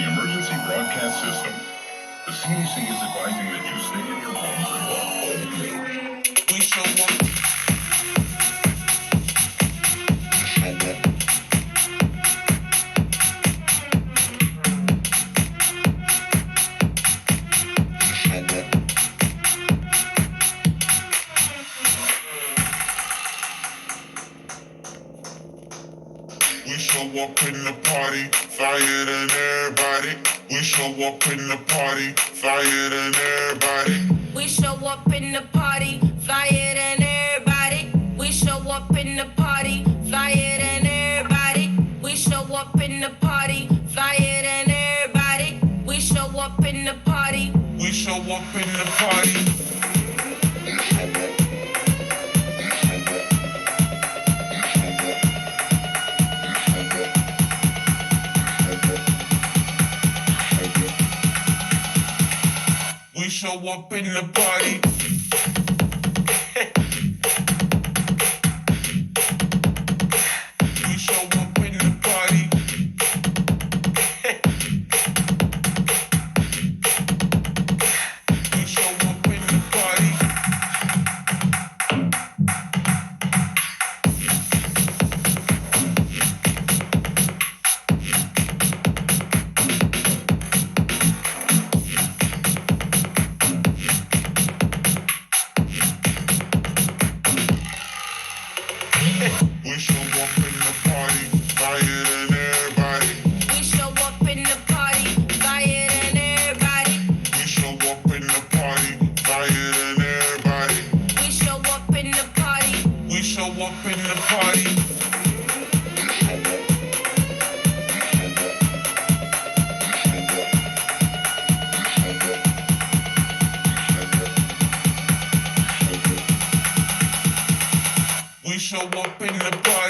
the emergency broadcast system. The CAC is advising that you stay in your homes until all clear. We show up. We show up in the party, fire than everybody. We show up in the party, fire than everybody. We show up in the party, flyer than everybody. We show up in the party, flyer than everybody. We show up in the party, flyer than everybody. We show up in the party. We show up in the party. We show up in the party. We show up in the party. We show up in the party. We show up in the party, fire than everybody. We show up in the party, flyer than everybody. We show up in the party, fire than everybody. We show up in the party. We show up in the party. We show up in the party.